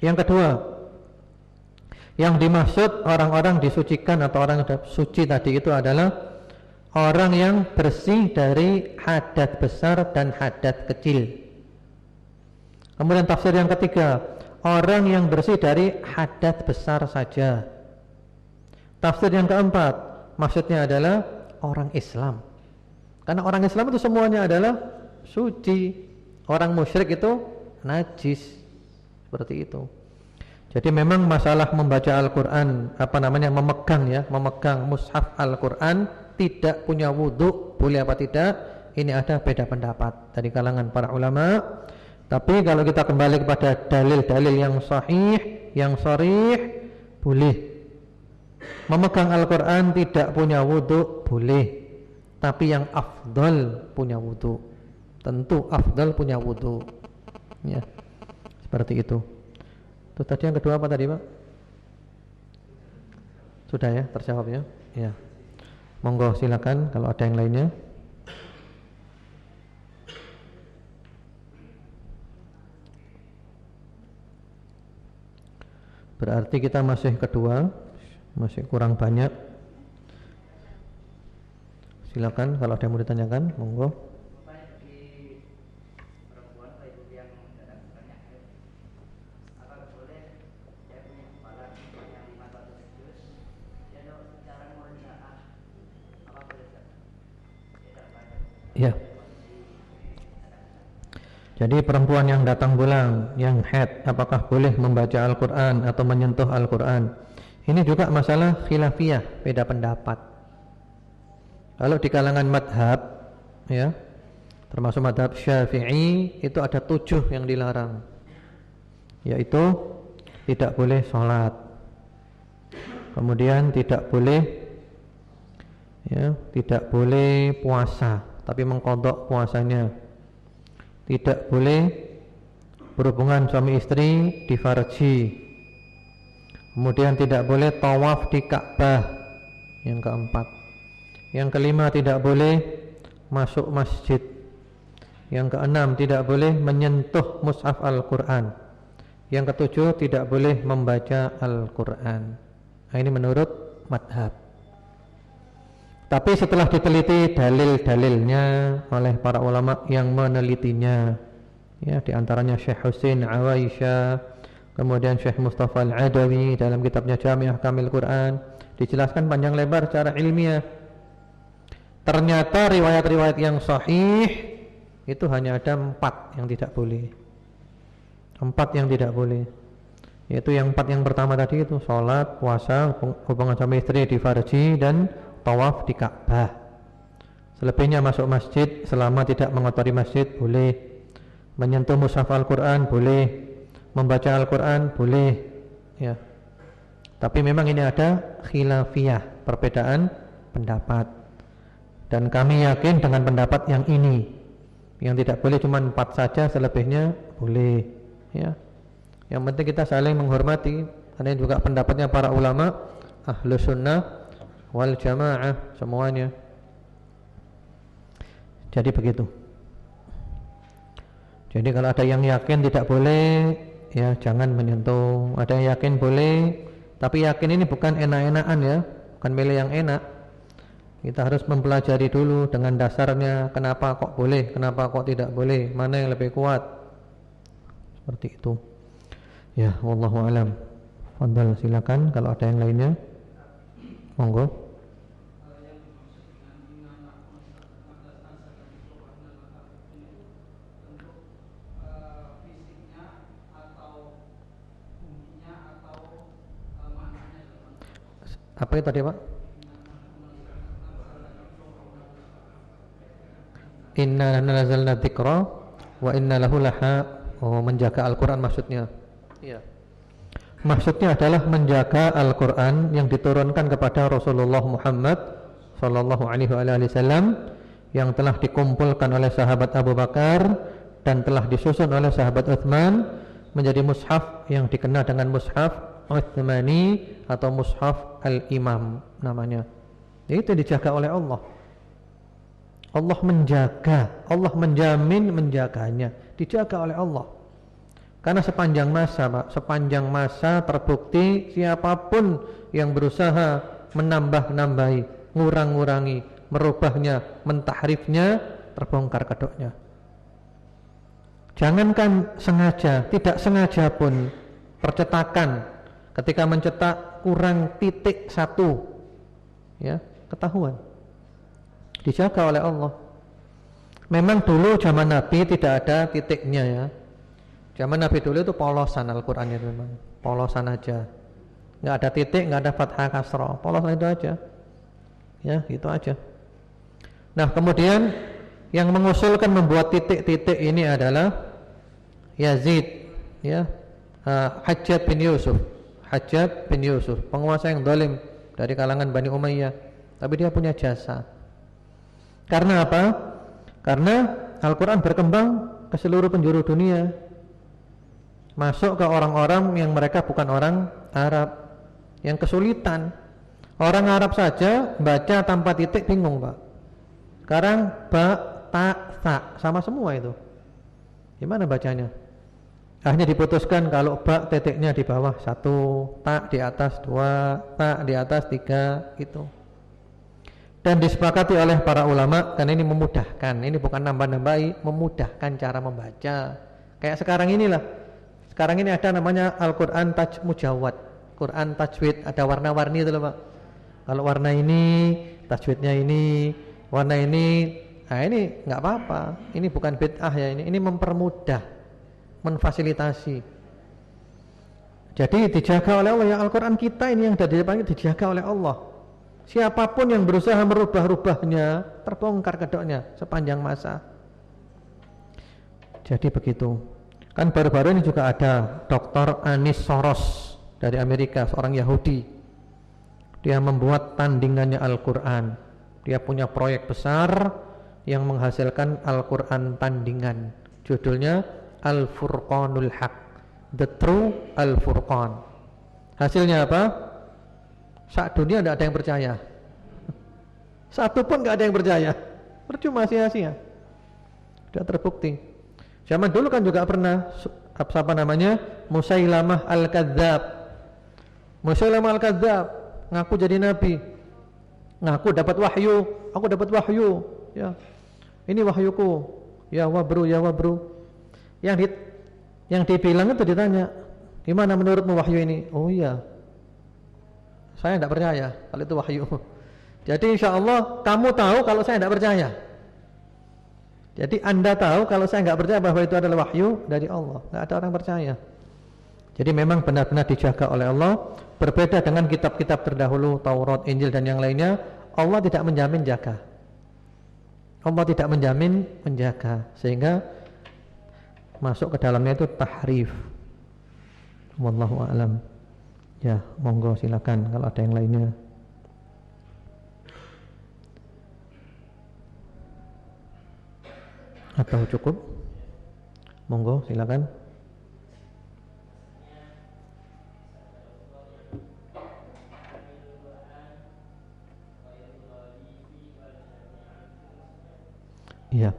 Yang kedua, yang dimaksud orang-orang disucikan atau orang suci tadi itu adalah orang yang bersih dari hadat besar dan hadat kecil. Kemudian tafsir yang ketiga, orang yang bersih dari hadat besar saja. Tafsir yang keempat, maksudnya adalah orang Islam. Karena orang Islam itu semuanya adalah suci. Orang musyrik itu najis. Seperti itu. Jadi memang masalah membaca Al-Quran, memegang mushaf Al-Quran, tidak punya wudhu, boleh apa tidak? Ini ada beda pendapat dari kalangan para ulama. Tapi kalau kita kembali kepada dalil-dalil yang sahih, yang sharih, boleh. Memegang Al-Quran tidak punya wudhu, boleh. Tapi yang afdal punya wudhu. Tentu afdal punya wudhu. Ya, seperti itu. Itu tadi yang kedua apa tadi, Pak? Sudah ya, terjawab ya? Ya. Monggo silakan kalau ada yang lainnya. Berarti kita masih kedua, masih kurang banyak. Silakan kalau ada yang mau ditanyakan, monggo. Ya. Jadi perempuan yang datang bulan, yang haid, apakah boleh membaca Al-Quran atau menyentuh Al-Quran? Ini juga masalah khilafiyah, beda pendapat. Kalau di kalangan madhab, ya, termasuk madhab Syafi'i, itu ada 7 yang dilarang, yaitu tidak boleh sholat, kemudian tidak boleh, ya, tidak boleh puasa, tapi mengqadha puasanya. Tidak boleh berhubungan suami istri di farji. Kemudian tidak boleh tawaf di Ka'bah. Yang keempat. Yang kelima, tidak boleh masuk masjid. Yang keenam, tidak boleh menyentuh mushaf Al-Quran. Yang ketujuh, tidak boleh membaca Al-Quran. Nah, ini menurut madhab. Tapi setelah diteliti dalil-dalilnya oleh para ulama yang menelitinya, ya, diantaranya Syekh Husain Awaisyah, kemudian Syekh Mustafa Al-Adawi dalam kitabnya Jami' Ahkamil Quran, dijelaskan panjang lebar secara ilmiah. Ternyata riwayat-riwayat yang sahih itu hanya ada 4 yang tidak boleh. 4 yang tidak boleh, yaitu yang 4 yang pertama tadi itu sholat, puasa, hubungan suami istri di farji, dan tawaf di Ka'bah. Selebihnya masuk masjid selama tidak mengotori masjid boleh. Menyentuh mushaf Al-Quran boleh. Membaca Al-Quran boleh, ya. Tapi memang ini ada khilafiyah, perbedaan pendapat. Dan kami yakin dengan pendapat yang ini, Yang tidak boleh cuma 4 saja, selebihnya boleh, ya. Yang penting kita saling menghormati. Karena juga pendapatnya para ulama Ahlus Sunnah wal Jamaah semuanya. Jadi begitu. Jadi kalau ada yang yakin tidak boleh, ya jangan menyentuh. Ada yang yakin boleh, tapi yakin ini bukan enak-enakan ya, bukan milih yang enak. Kita harus mempelajari dulu dengan dasarnya, kenapa kok boleh, kenapa kok tidak boleh, mana yang lebih kuat. Seperti itu. Ya, wallahu alam. Fadhal, silakan kalau ada yang lainnya. Monggo. Apa itu tadi, Pak? Inna nazzalna dzikra wa inna lahu laha. Oh, menjaga Al-Qur'an maksudnya. Iya. Maksudnya adalah menjaga Al-Qur'an yang diturunkan kepada Rasulullah Muhammad sallallahu alaihi wasallam yang telah dikumpulkan oleh sahabat Abu Bakar dan telah disusun oleh sahabat Utsman menjadi mushaf yang dikenal dengan mushaf Utsmani atau mushaf Al-Imam namanya. Itu dijaga oleh Allah. Allah menjaga, Allah menjamin menjaganya, dijaga oleh Allah. Karena sepanjang masa, Pak, sepanjang masa terbukti siapapun yang berusaha menambah-nambahi, ngurang-ngurangi, merubahnya, mentahrifnya, terbongkar kedoknya. Jangankan sengaja, tidak sengaja pun percetakan ketika mencetak kurang titik 1, ya, ketahuan. Dijaga oleh Allah. Memang dulu zaman Nabi tidak ada titiknya ya. Zaman Nabi dulu itu polosan Al-Quran itu memang. Polosan aja. Nggak ada titik, nggak ada fathah kasroh. Polosan itu aja. Ya, itu aja. Nah, kemudian yang mengusulkan membuat titik-titik ini adalah Yazid, ya, Hajjaj bin Yusuf. Hajjaj bin Yusuf, penguasa yang zalim dari kalangan Bani Umayyah. Tapi dia punya jasa. Karena apa? Karena Al-Quran berkembang ke seluruh penjuru dunia, masuk ke orang-orang yang mereka bukan orang Arab, yang kesulitan. Orang Arab saja baca tanpa titik bingung, Pak. Sekarang ba, ta, sa, sama semua itu. Gimana bacanya? Akhirnya diputuskan kalau ba titiknya di bawah 1, ta di atas 2, ta di atas 3 gitu. Dan disepakati oleh para ulama karena ini memudahkan. Ini bukan nambah-nambahi, memudahkan cara membaca. Kayak sekarang inilah. Sekarang ini ada namanya Al-Quran Mujawwad, Quran tajwid, ada warna-warni itu loh, Pak. Kalau warna ini, tajwidnya ini, warna ini, nah ini nggak apa-apa. Ini bukan bid'ah ya, ini mempermudah, memfasilitasi. Jadi dijaga oleh Allah ya, Al-Quran kita ini yang dari depan dijaga oleh Allah. Siapapun yang berusaha merubah-rubahnya terbongkar kedoknya sepanjang masa. Jadi begitu. Kan baru-baru ini juga ada Dr. Anis Soros dari Amerika, seorang Yahudi. Dia membuat tandingannya Al-Quran. Dia punya proyek besar yang menghasilkan Al-Quran tandingan. Judulnya Al-Furqanul Haq, The True Al-Furqan. Hasilnya apa? Saat dunia tidak ada yang percaya. Satu pun tidak ada yang percaya. Percuma, sia-sia. Sudah terbukti. Zaman dulu kan juga pernah apa namanya? Musailamah Al-Kadzab. Musailamah Al-Kadzab ngaku jadi nabi. Ngaku dapat wahyu, aku dapat wahyu. Ya. Ini wahyuku. Ya wabru, ya wabru. Yang dibilang itu ditanya, "Gimana menurutmu wahyu ini?" "Oh iya. Saya tidak percaya kalau itu wahyu." Jadi insya Allah kamu tahu kalau saya tidak percaya. Jadi Anda tahu kalau saya tidak percaya bahwa itu adalah wahyu dari Allah. Tidak ada orang percaya. Jadi memang benar-benar dijaga oleh Allah. Berbeda dengan kitab-kitab terdahulu, Taurat, Injil dan yang lainnya, Allah tidak menjamin jaga. Allah tidak menjamin menjaga, sehingga masuk ke dalamnya itu tahrif. Wallahu a'lam. Ya, monggo silakan kalau ada yang lainnya. Atau cukup? Monggo silakan. Iya.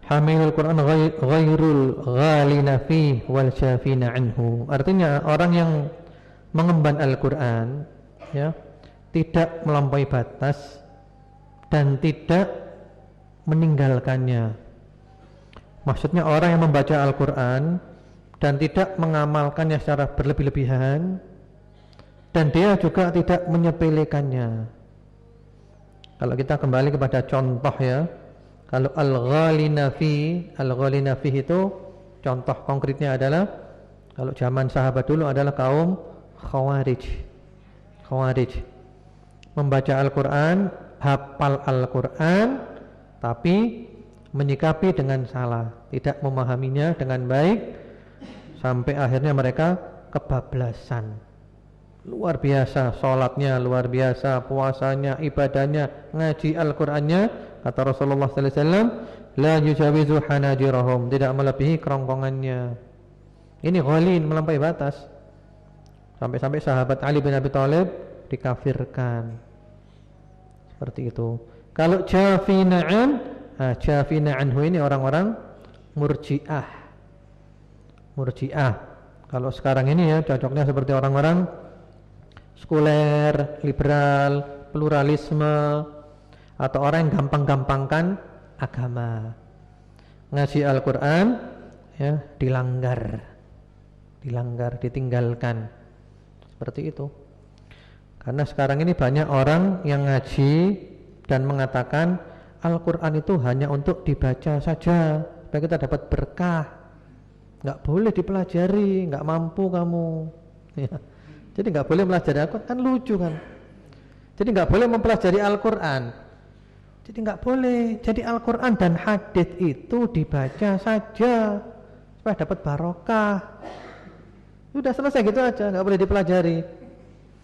Hamilul Quran ghairul ghalina fi wal syafina anhu. Artinya orang yang mengemban Al-Qur'an ya, tidak melampaui batas dan tidak meninggalkannya. Maksudnya orang yang membaca Al-Qur'an dan tidak mengamalkannya secara berlebih-lebihan, dan dia juga tidak menyepelekannya. Kalau kita kembali kepada contoh ya, kalau al-ghalina fi itu contoh konkretnya adalah kalau zaman sahabat dulu adalah kaum Khawarij. Membaca Al-Qur'an, hafal Al-Qur'an, tapi menyikapi dengan salah, tidak memahaminya dengan baik, sampai akhirnya mereka kebablasan. Luar biasa sholatnya, luar biasa puasanya, ibadahnya, ngaji Al-Qur'annya, kata Rasulullah sallallahu alaihi wasallam, la yujawizu hanajirahum, tidak melebihi kerongkongannya. Ini ghalin, melampaui batas. Sampai-sampai sahabat Ali bin Abi Thalib dikafirkan. Seperti itu. Kalau jafina'an, jafina'anhu ini orang-orang Murji'ah. Kalau sekarang ini ya cocoknya seperti orang-orang sekuler, liberal, pluralisme, atau orang yang gampang-gampangkan agama. Ngaji Al-Qur'an ya dilanggar, ditinggalkan. Seperti itu. Karena sekarang ini banyak orang yang ngaji dan mengatakan Al-Qur'an itu hanya untuk dibaca saja supaya kita dapat berkah. Enggak boleh dipelajari, enggak mampu kamu. Ya. Jadi enggak boleh mempelajari Al-Qur'an, kan lucu kan. Jadi enggak boleh mempelajari Al-Qur'an. Jadi enggak boleh. Jadi Al-Qur'an dan hadis itu dibaca saja supaya dapat barokah. Sudah selesai gitu aja, enggak boleh dipelajari.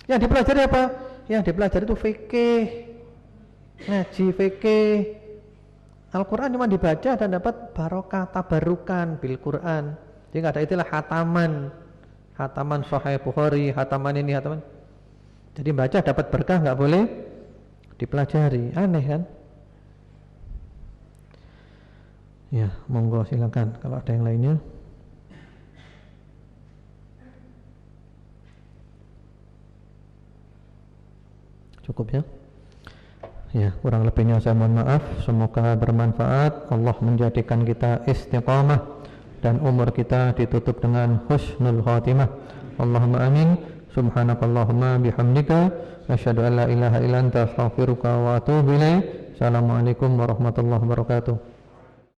Yang dipelajari apa? Yang dipelajari itu fikih. Ngaji fikih. Al-Qur'an cuma dibaca dan dapat barokah, tabarukan bil Qur'an. Jadi enggak ada istilah hataman Sahih Bukhari, hataman ini, hataman. Jadi baca dapat berkah, enggak boleh dipelajari. Aneh kan? Ya, monggo silakan kalau ada yang lainnya. Cukup ya? Ya, kurang lebihnya saya mohon maaf. Semoga bermanfaat. Allah menjadikan kita istiqamah dan umur kita ditutup dengan husnul khatimah. Allahumma amin. Subhanakallahumma bihamdika asyhadu an la ilaha illa anta astaghfiruka wa atubu ilaik. Assalamualaikum warahmatullahi wabarakatuh.